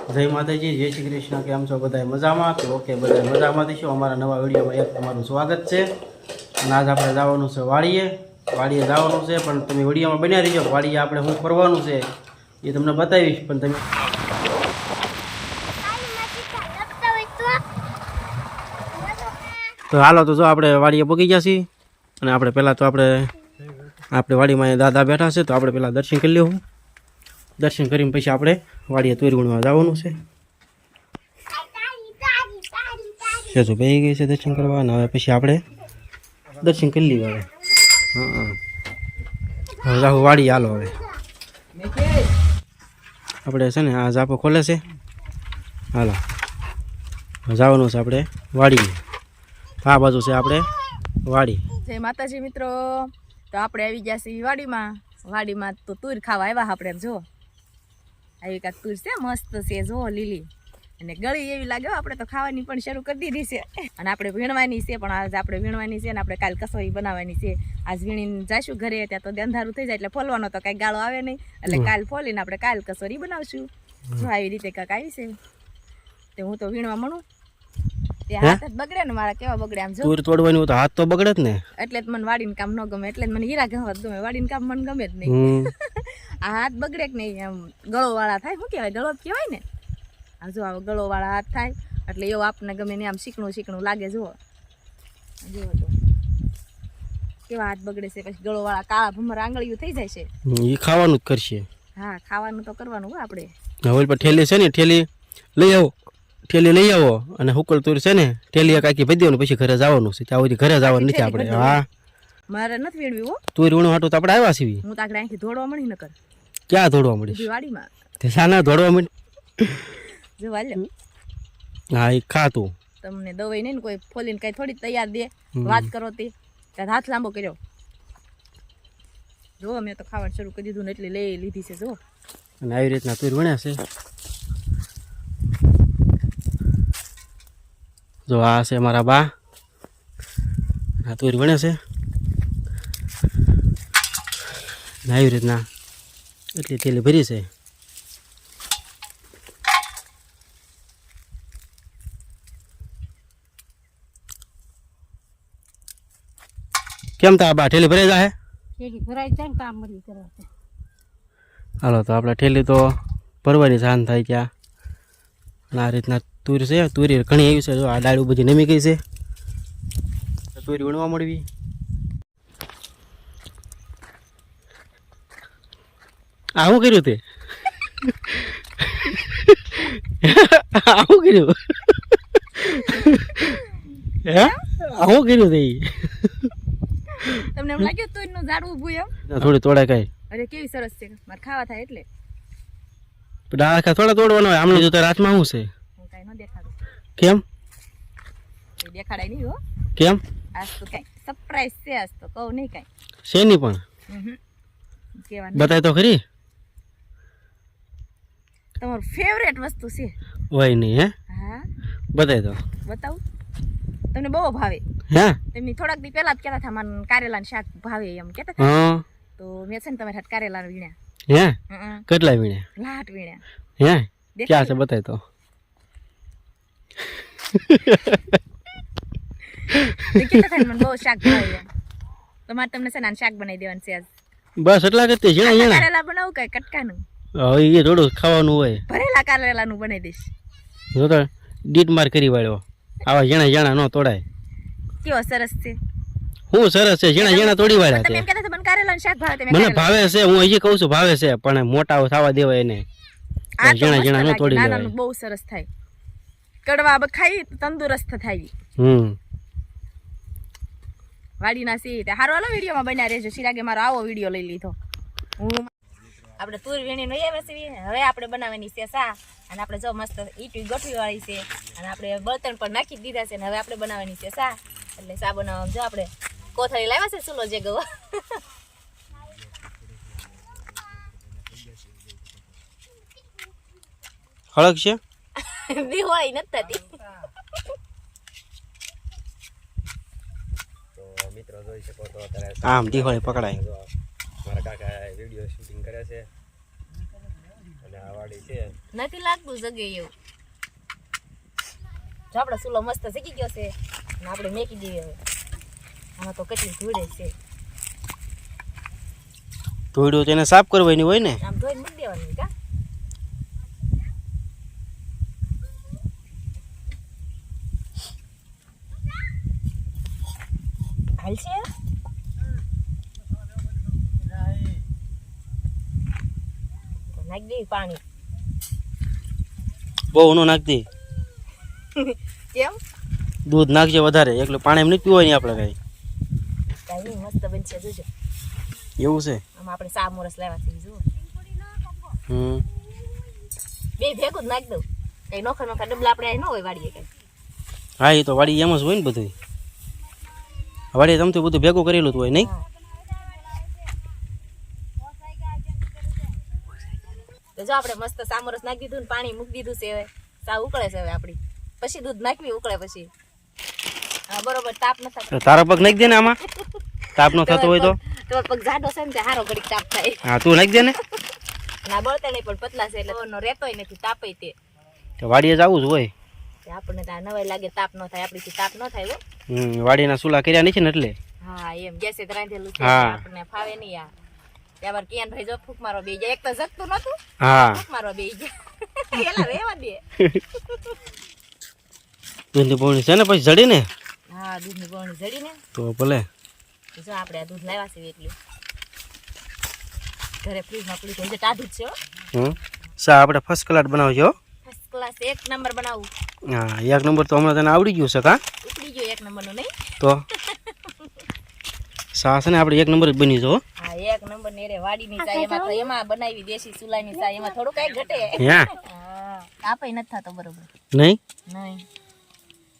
જય માતાજી, જય શ્રી કૃષ્ણ. કેમ છો બધા? મજામાં? તો ઓકે, બધા મજામાં થઈશું. અમારા નવા વિડીયોમાં એક તમારું સ્વાગત છે. અને આજ આપણે જવાનું છે વાડીએ જવાનું છે, પણ તમે વિડીયોમાં બન્યા રહીજો. વાડીએ આપણે શું કરવાનું છે એ તમને બતાવીશ. પણ તમે તો હાલો, તો જો આપણે વાડીએ પગી ગયા છીએ. અને આપણે પહેલાં તો આપણે વાડીમાં દાદા બેઠા છે, તો આપણે પહેલાં દર્શન કરી લેવું. દર્શન કરીને પછી આપણે વાડીએ તુર ગુણવા જવાનું છે. જો બેસી ગઈ છે દર્શન કરવા. અને હવે પછી આપણે દર્શન કરી લઈએ. હવે રાહુ વાડી હાલો. હવે આપણે છે ને આ ઝાપો ખોલે છે. હાલો જવાનું છે આપણે વાડીમાં. આ બાજુ છે આપણે વાડી. જય માતાજી મિત્રો. તો આપણે આવી ગયા છીએ વાડીમાં તો તુર ખાવા આવ્યા આપણે. જો આવી કાંક તુર છે, મસ્ત છે, જો લીલી અને ગળી એવી લાગે. આપણે તો ખાવાની પણ શરૂ કરી દીધી છે. અને આપણે વીણવાની છે, પણ આજ આપણે વીણવાની છે ને આપણે કાલ કસોઈ બનાવવાની છે. આજ વીણીને જઈશું ઘરે, ત્યાં તો અંધારું થઈ જાય એટલે ફોલવાનો તો કાંઈ ગાળો આવે નહીં. એટલે કાલ ફોલીને આપણે કાલ કસોરી બનાવશું. જો આવી રીતે કાંક આવી છે. તે હું તો વીણવા મળું. હાથ જ બગડે ને મારા. કેવા બગડે આમ જો. તુર તોડવાની તો હાથ તો બગડે જ ને. એટલે જ મને વાડીનું કામ ન ગમે. એટલે જ મને હીરા ઘવા ગમે. વાડીનું કામ મને ગમે જ નહીં. આ હાથ બગડે કે નહીં, આમ ગળો વાળા થાય. શું કહેવાય? ગળો કહેવાય ને. આ જો આ ગળો વાળા હાથ થાય એટલે એવું આપણને ગમે ને. આમ શીકણું લાગે. જુઓ તો કેવા હાથ બગડે છે. પછી ગળો વાળા કાળા ભમર આંગળીયું થઈ જાય છે. એ ખાવાનું જ કરશે. હા, ખાવાનું તો કરવાનું હોય આપણે. હવે પર ઠેલી છે ને, ઠેલી લઈ આવો અને હુકલ તુર છે ને, ઠેલી કાકી ભરી દેવાનું. પછી ઘરે જવાનું છે. ત્યાં સુધી ઘરે જવાનું નથી આપણે. હા, મારે નથી વીણવી હો. તુર વીણવા હાટું તો આપણે આવ્યા છીએ. હું તો આગળ અહીંથી દોડવા મળી ન કર. ક્યાં દોડવા મળી? વાડીમાં. તે સાના દોડવા મળી? જો વાલ્યો. હા, એ ખા તું. તમને દવાઈ નહીં ને કોઈ ફોલીને કઈ થોડી તૈયાર દે. વાત કરો તે ત્યાં હાથ લાંબો કર્યો. જો મેં તો ખાવાનું શરૂ કરી દીધું ને એટલે લઈ લીધી છે. જો અને આવી રીતના તુર વણ્યા છે. જો આ છે મારા બા. આ તુર વણે છે. આવી રીતના એટલી થેલી ભરી છે. કેમ તા બા ઠેલી ભરાઈ જાય? હાલો, તો આપણે ઠેલી તો ભરવાની જાન થાય ત્યાં. આ રીતના તુર છે. તુરી ઘણી એવી છે. જો આ ડાળું બધી નમી ગઈ છે. તુરી વણવા મળવી. આ શું કર્યું તે? આ શું કર્યું? હે, આ શું કર્યું તે? તમને એમ લાગ્યું તુર નું ઝાડ ઊભું એમ? થોડી તોડાય કઈ. અરે કેવી સરસ છે. મારે ખાવા થાય એટલે. ડાળખા થોડા તોડવાનો હોય. આમને જો તાર હાથમાં શું છે? હું કાઈ ન દેખાડું. કેમ દેખાડાય નહીં હો. કેમ? આજ તો કઈ સરપ્રાઈઝ છે. આજ તો કહું નહીં કઈ. શેની પણ કેવાનું બતાય તો ખરી. તમારું ફેવરેટ વસ્તુ છે. હોય નહીં? હે, હા બતાય તો. બતાવું. તમને બહુ ભાવે. હે, તમે થોડાક દી પહેલા જ કહેતા હતા મને કારેલાનું શાક ભાવે એમ કહેતા હતા. હા, તો મેં છે ને તમારા હાથ કારેલા વીણ્યા. હે, કેટલા વીણ્યા? લાટ વીણ્યા. હે, ક્યાં છે બતાય તો. કહેતા હતા મને બહુ શાક ભાવે એમ. તો મારે તમને છે ને શાક બનાવી દેવાનું છે આજ. બસ એટલા કરતી છે. કારેલા બનાવું કઈ કટકાનું? એ થોડું ખાવાનું હોય. ભરેલા કારેલાનું બનાવી દઈશ. જો તો ડીટ માર કરી વાળ્યો. આવા જણા ન તોડાય. કેવો સરસ છે. હું સરસ છે. જણા તોડી વાળ્યા તમે છે. એમ કહેતા હતા મને કારેલાનું શાક ભાવે. મને ભાવે છે. હું હજી કહું છું ભાવે છે, પણ મોટા થવા દેવાય એને. જણા ન તોડી લેવાય. નાનાનું બહુ સરસ થાય. કડવા ખાઈ તંદુરસ્ત થાય. વાડીના સી તે હારો. હાલો વિડીયોમાં બન્યા રહેજો. શિરાગે મારો આવો વિડીયો લઈ લીધો. આપણે તુર વીણીને આવ્યા છીએ. હવે આપણે બનાવવાની છે સા. અને આપણે જો મસ્ત ઈટી ગોઠવી વાળી છે. અને આપણે બળતણ પર નાખી દીધા છે. અને હવે આપણે બનાવવાની છે સા. એટલે સા બનાવવા જો આપણે કોથળી લાવ્યા છે. સુલો જે ગવા હળક છે. દિવાળી નથી થતી. મિત્રો જોઈ શકો તો અત્યારે આમ દિવાળી પકડાય. મારા કાકા વિડીયો શૂટિંગ કરે છે અને આ વાડી છે નથી લાગતું જગે એવું. જો આપણો ચૂલો મસ્ત જગી ગયો છે અને આપણે મેકી દઈએ હવે. આમાં તો કેટલી ધૂળે છે. ધોઈડું તેને સાફ કરવાની હોય ને. આમ ધોઈને મૂકી દેવાનું કા. હાલ છે તો નાખી દઈએ પાણી. બહુ ન નાખતી, કેમ? દૂધ નાખજે વધારે, એકલું પાણી એમ નથી પીવાની આપણે કઈ. કાંઈ નહીં, મસ્ત બનશે જોજો. એવું છે. આમાં આપણે સા મોરસ લેવા છે જુઓ. હમ. બે ભેગું જ નાખી દઉં. કઈ નોખા નોખા ડબલા આપણે અહીં ન હોય વાડીએ કઈ. હા એ તો વાડી એમ જ હોય ને બધું. વાડીએ તમે તો બધું ભેગું કરેલું જ હોય નહીં. હા. તો જો આપણે મસ્ત સામરસ નાખી દીધું ને પાણી મૂકી દીધું છે હવે. સા ઉકળે છે હવે આપણી. પછી દૂધ નાખવી ઉકળે પછી. હા બરોબર તાપ ન થાય. તો તારો પગ નાખી દે ને આમાં, તાપ નો થતો હોય તો. તો પગ જાડો છે ને તે હારો ઘડીક તાપ થાય. હા તું નાખી દે ને. ના બળતા નહીં પણ પતલા છે એટલે ઓનો રહેતોય નથી તાપે તે. તો વાડીએ જવું જ હોય. તે આપણને ત્યાં નવાઈ લાગે તાપ ન થાય, આપણીથી તાપ ન થાય હો. વાડીના ચૂલા કર્યા નથી ને એટલે. હા એમ ગેસે રાંધેલું છે હા. આપણને ફાવે નહીં આ. ત્યાં કિયાન ભાઈ જો ફૂક મારો બે જાય. એક તો જગતું નતું, હા ફૂક મારો બે જાય. એલા રેવા દે. દૂધની પોણી છે ને પછી જડી ને હા દૂધની ગોળણી જડીને તો ભલે. તો જો આપણે આ દૂધ લાવ્યા છે એટલું ઘરે ફ્રીજમાં પડી છે. ટાઢું જ છે હો. સા આપણે ફર્સ્ટ ક્લાસ બનાવજો. ફર્સ્ટ ક્લાસ એક નંબર બનાવું. હા એક નંબર તો હમણાં તને આવડી ગયું છે કા. ઉપડી ગયો એક નંબરનું નહીં. તો સા છે ને આપણે એક નંબર જ બની જો. હા એક નંબર ને રે વાડીની ચા એમાં તો એમાં બનાવી દેશી ચૂલાની ચા એમાં થોડું કઈ ઘટે. હા હા તાપે નથી થતો બરોબર. નહીં નહીં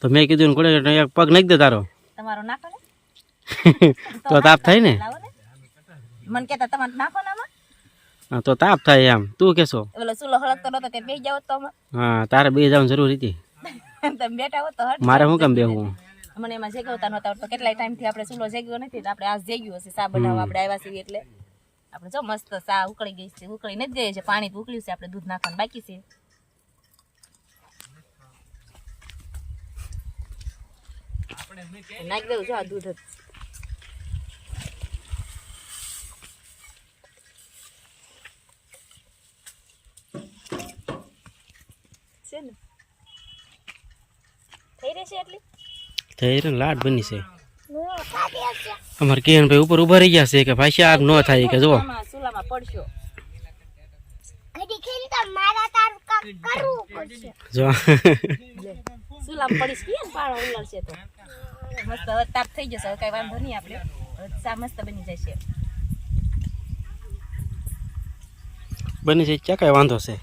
તો મેં કીધું ને કોડે એક પગ નાખી દે તારો. તમારો નાખો ને તો તાપ થાય ને. લાવો ને મને કહેતા તમારે નાખો ને આમાં. હા તો તાપ થાય એમ તું કેશો. ઓલો ચૂલો હળગતો નતો તે બેસી જાવ તો આમાં. હા તારે બે જવાનું જરૂર હતી. તમે બેઠા હો તો હટ. મારે શું કામ બેહવું. મને એમાં જેગવતા નહોતા આવડતો. કેટલાય ટાઈમથી આપણે ચૂલો જેગ્યો નથી તો આપણે આજ જેગ્યું હશે સા બનાવવા આપણે આવ્યા છીએ એટલે. આપણે જો મસ્ત સા ઉકળી ગઈ છે. ઉકળી નથી ગઈ છે, પાણી તો ઉકળ્યું છે, આપણે દૂધ નાખવાનું બાકી છે. નાખી દઉં જો આ દૂધ જ છે ને થઈ રહેશે એટલી. થઈ રે લાડ બની છે. અમારે કેન ભાઈ ઉપર ઉભા રહી ગયા છે કે ભાઈ આગ ન થાય કે જો. આમાં ચૂલામાં પડશો. જો ચૂલામાં પડીશ કે પાણો ઉલળશે તો મસ્ત હવે તાપ થઈ જશે. હવે કઈ વાંધો નહીં, આપણે હવે ચા મસ્ત બની જશે. બની છે ક્યાં કઈ વાંધો છે.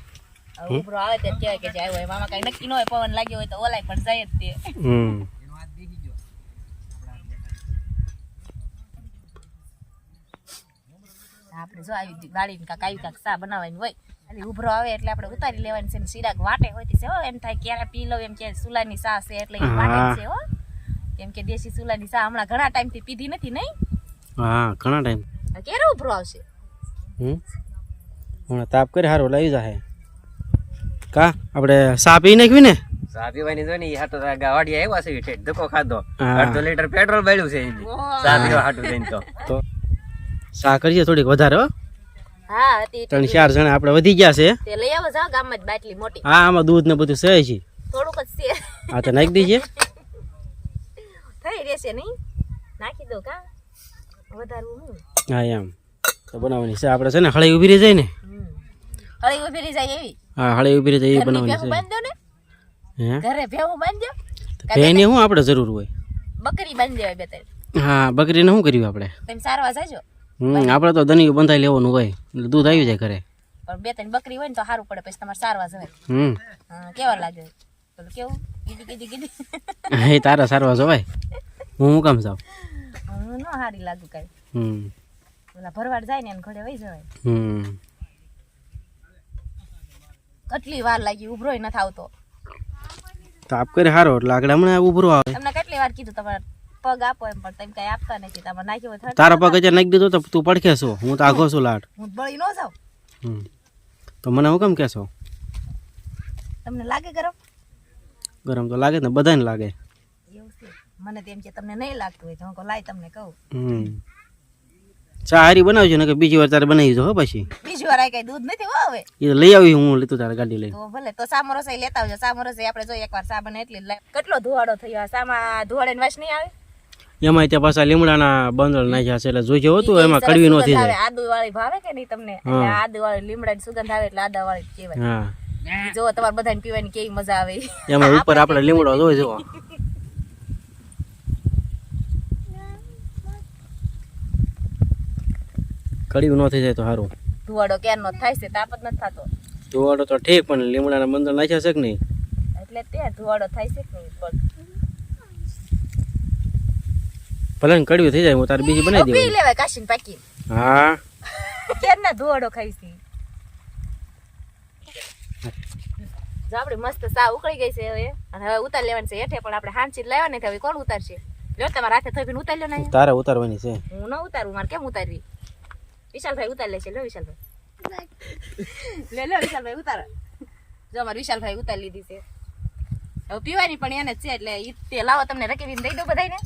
હવે ઉભરો આવે ત્યારે કહેવાય કે જાય હોય મામા કઈ નક્કી ન હોય. પવન લાગ્યો હોય તો ઓલાય પણ જાય જ તે. આપણે જો આવી ગાડીને કાંક આવી કાંક ચા બનાવવાની હોય એટલે ઉભરો આવે એટલે આપણે ઉતારી લેવાની છે ને સિરાગ વાટે હોય તો એમ થાય ક્યારે પી લઉં એમ કે ચૂલાની ચા છે એટલે એ વાટે છે હો. કેમ કે દેશી ચૂલાની ચા હમણાં ઘણા ટાઈમથી પીધી નથી નહીં. હા ઘણા ટાઈમ. ક્યારે ઉભરો આવશે. હમણાં તાપ કરે સારું લાવી જાય કા. આપણે ચા પી નાખવી ને. ચા પીવાની જો ને હાટો વાડી આવ્યા છે ઠેઠ ધક્કો ખાધો. હા. 1.5 લીટર પેટ્રોલ બળ્યું છે એની. ચા પીવા હાટું જઈને તો ચા કરીએ થોડીક વધારે હો. હા હતી 3-4 જણા આપણે વધી ગયા છે. તે લઈ આવો જાવ ગામમાં જ બાટલી મોટી. હા આમાં દૂધ ને બધું છે છે. થોડુંક જ છે. હા તો નાખી દઈએ. થઈ રહેશે નહીં. નાખી દો કા વધારવું હું. હા એમ તો બનાવવાની છે આપણે છે ને. હળી ઉભી રહી જાય ને. હળી ઉભી રહી જાય એવી. હા હળી ઉભી રહી જાય એ ઘરની બનાવવાની ભેહું છે. બાંધો ને. હે ઘરે ભેહું બાંધજો. એને શું આપણે જરૂર હોય. બકરી બાંધી દેવાય બે ત્રણ. હા બકરીને શું કર્યું આપણે. તમે સારવા જાજો આપણે તો દનિયું બંધાઈ લેવાનું હોય એટલે દૂધ આવી જાય ઘરે. પણ બે ત્રણ બકરી હોય ને તો સારું પડે. પછી તમારે સારવા જવાય. હા કેવા લાગે પેલું કેવું કીધી કીધી કીધી. એ તારા સારવા જવાય. હું કામ જાઉં. હું ન સારી લાગુ કઈ. હમ ઓલા ભરવાડ જાય ને એને ઘોડે વહી જવાય. કેટલી વાર લાગી ઉભરોય નથી આવતો. તાપ કરે સારો એટલે આગળ હમણાં ઉભરો આવે. તમને કેટલી વાર કીધું તમારે પગ આપો એમ પણ તમે કઈ આપતા નથી. તમારે નાખ્યો હોય તારા પગ અત્યારે નાખી દીધો તો તું પડખે છો. હું તો આઘો છું લાટ. હું બળી ન જાઉં. તો મને હું કેમ કહેશો? તમને લાગે ગરમ? ગરમ તો લાગે ને, બધાને લાગે. એવું છે. મને તો એમ છે તમને નહીં લાગતું હોય તો હું કહું લાય તમને કહું. ચા હારી બનાવજો ને, કે બીજી વાર તારે બનાવી દો. હો પછી બીજી વાર આ કઈ દૂધ નથી હો હવે. એ તો લઈ આવી, હું લીધું તારે ગાડી લઈને. તો ભલે તો સામો રસોઈ લેતા આવજો. સામો રસોઈ આપણે જો એકવાર સા બને એટલી કેટલો ધુવાડો થયો. સામા ધુવાડે વાસ નહીં આવે. એમાં ત્યાં પાછા લીમડાના બંદળ નાખ્યા છે, એટલે જોઈજો હતું એમાં કડવી નો થઈ જાય. આદુ વાળી ભાવે કે નહીં તમને? એટલે આદુ વાળી લીમડાની સુગંધ આવે એટલે આદા વાળી કહેવાય. હા, જો તમારે બધાને પીવાની કેવી મજા આવે. એમાં ઉપર આપણે લીમડો જોઈ જવો. કડવી નો થઈ જાય તો સારું. ધુવાડો ક્યારનો થાય છે, તાપ જ નથી થતો. ધોવાડો તો ઠીક, પણ લીમડાના બંદળ નાખ્યા છે કે નહીં? એટલે ત્યાં ધુવાડો થાય છે કે નહીં? ભલે ને કડવી થઈ જાય, હું તારે બીજી બનાવી પી દેવાની. લેવાય કાશીને પાકી. હા, ક્યારના ધુવાડો ખાઈ છે. જો આપડે મસ્ત સા ઉકળી ગઈ છે હવે, અને હવે ઉતાર લેવાની છે હેઠે. પણ આપણે હાંચી લેવાની છે, હવે કોણ ઉતારશે? લ્યો તમારા હાથે થોભીને ઉતાર લ્યો ને. તારે ઉતારવાની છે. હું ન ઉતારું, મારે કેમ ઉતારવી? વિશાલભાઈ ઉતાર લેશે. લો વિશાલભાઈ, લે વિશાલભાઈ ઉતારો. જો અમારે વિશાલભાઈ ઉતાર લીધી છે. હવે પીવાની પણ એને જ છે, એટલે ઈ તે લાવો તમને રકેવીને દઈ દો બધાને.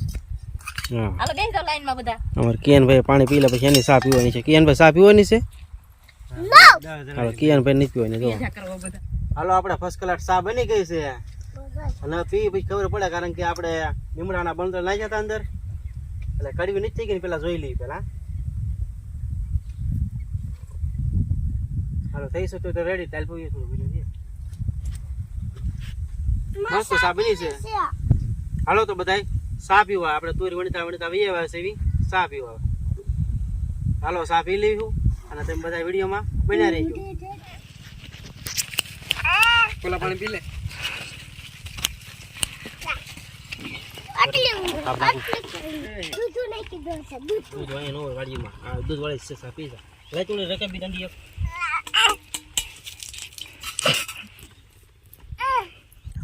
હા, હાલો બેસી જાઓ લાઈનમાં બધા. અમારે કિયાનભાઈ પાણી પી લે પછી એની ચા પીવાની છે. કિયાનભાઈ ચા પીવાની છે? હાલો, કિયાનભાઈ નથી પીવાની. જો કરવા બધા. હાલો, આપણે ફર્સ્ટ ક્લાસ ચા બની ગઈ છે, અને પી પછી ખબર પડે, કારણ કે આપણે લીમડાના બંદર નાખ્યા હતા અંદર, એટલે કડવી નથી થઈ ગઈ. પેલા જોઈ લઈએ પેલા. હાલો, થઈ શકે તો રેડી. તાલ પીએ થોડું બીજું છે. મસ્ત ચા બની છે. હાલો તો બધાય ચા પીવા. આપણે તુરી વણતા વણતા વી આવ્યા છે એવી ચા પીવા. હાલો, ચા પી લેવું, અને તમે બધા વિડીયોમાં બન્યા રહેજો. પેલા પાણી પી લે. દૂધ વાળી ન હોય વાડીમાં. આ દૂધ વાળી છે ચા પી જા. લે થોડી રકબી દંડી.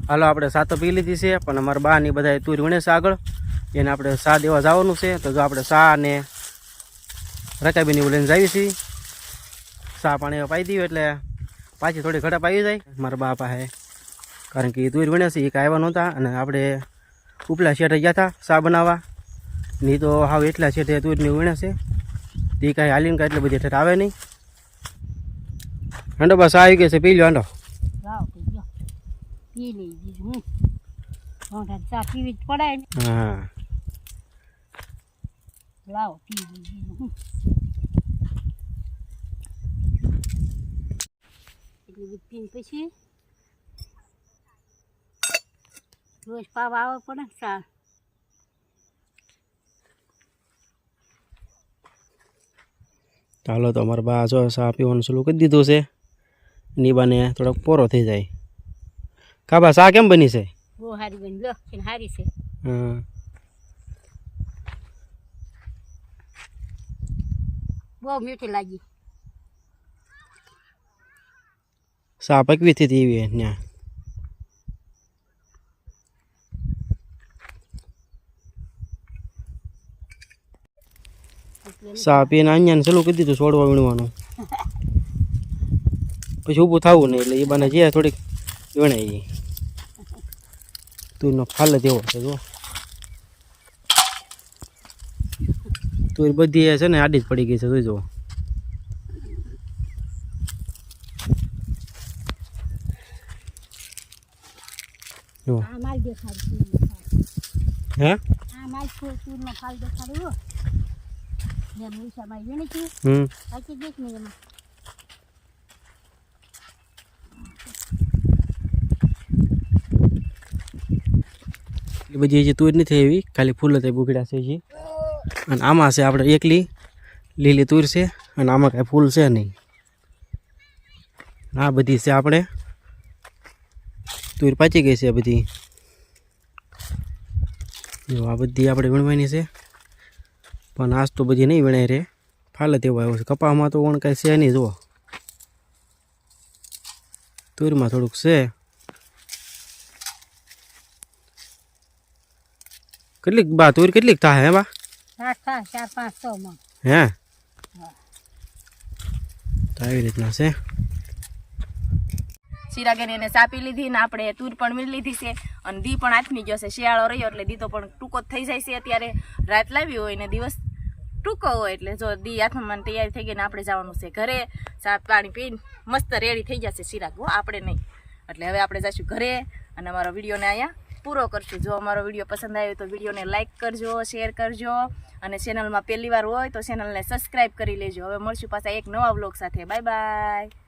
હાલો, આપણે સા તો પી લીધી છે, પણ અમારા બા ની બધા તુર વણે છે આગળ, એને આપણે સા દેવા જવાનું છે. તો જો આપણે સા અને રકાબીની લઈને જઈએ છીએ. સા પાણી પાઈ દઈએ એટલે પાછી થોડી ઘટપ આવી જાય મારા બા પાસે, કારણ કે એ તુર વણે છે, એ કાંઈ આવ્યા નહોતા. અને આપણે ઉપલા શેઠે ગયા હતા સા બનાવવા, નહીં તો હાવ એટલા શેઠે તુરની વણે છે, તે કાંઈ હાલીને કાંઈ એટલે બધી ઠેઠ આવે નહીં. હાંડો બસ આવી ગઈ છે, પી લો હાંડો. પી લઈ બીજું ચા પીવી જ પડે ને. હા, લાવો પી લઈ બીજું એટલી બધી પીને પછી રોજ પાવા આવે પડે ને ચા. ચાલો, તો અમારા બા જો ચા પીવાનું ચાલુ કરી દીધું છે. નીબાને થોડોક પોરો થઈ જાય. કાબા ચા કેમ બની છે? બહુ સારી બની લો, સારી છે. હા, બહુ મીઠી લાગી. ચા પકવી હતી એવી ત્યાં. ચા પીને અહીંયા ચાલુ કરી દીધું છોડવા વીણવાનું. પછી ઊભું થવું નહીં, એટલે એ બાને જે થોડીક વીણાઈ. તુરનો ફાલ જ એવો છે. જો તુર બધી છે ને આડી જ પડી ગઈ છે. જોઈજો. આ માલ દેખાડું. હે, આ માલ ચૂરનો ફાલ દેખાડ્યો. જેમ ઉષામાં વીણી છું પાછી દેખ ને એમાં. એ બધી હજી તુર નથી એવી, ખાલી ફૂલ જ બુગડ્યા છે હજી. અને આમાં છે આપણે એકલી લીલી તુર છે, અને આમાં કાંઈ ફૂલ છે નહીં. આ બધી છે આપણે તુર પાચી ગઈ છે બધી. જો આ બધી આપણે વીણવાની છે, પણ આજ તો બધી નહીં વીણાય રે, ફાલ જ એવો આવ્યો છે. કપામાં તો પણ કાંઈ છે નહીં. જુઓ, તુરમાં થોડુંક છે. કેટલીક બા તુર કેટલીક થાય? હે બા, 4-500 માં. હે તો આવી રીતના છે. ચિરાગને એને ચાપી લીધી ને આપણે તુર પણ મીળ લીધી છે અને દી પણ આથમી ગયો છે. શિયાળો રહ્યો એટલે દી તો પણ ટૂંકો જ થઈ જાય છે. અત્યારે રાત લાવી હોય ને દિવસ ટૂંકો હોય એટલે જો દી આથમવાની તૈયારી થઈ ગઈ ને આપણે જવાનું છે ઘરે. ચા પાણી પીને મસ્ત રેડી થઈ જશે ચિરાગ, આપણે નહીં. એટલે હવે આપણે જઈશું ઘરે અને અમારો વિડીયોને અહીંયા પૂરો કરશું. જો અમારો વિડીયો પસંદ આવ્યો તો વિડીયોને લાઇક કરજો, શેર કરજો અને ચેનલમાં પહેલી વાર હોય તો ચેનલને સબસ્ક્રાઈબ કરી લેજો. હવે મળશું પાછા એક નવા વ્લોગ સાથે. Bye bye.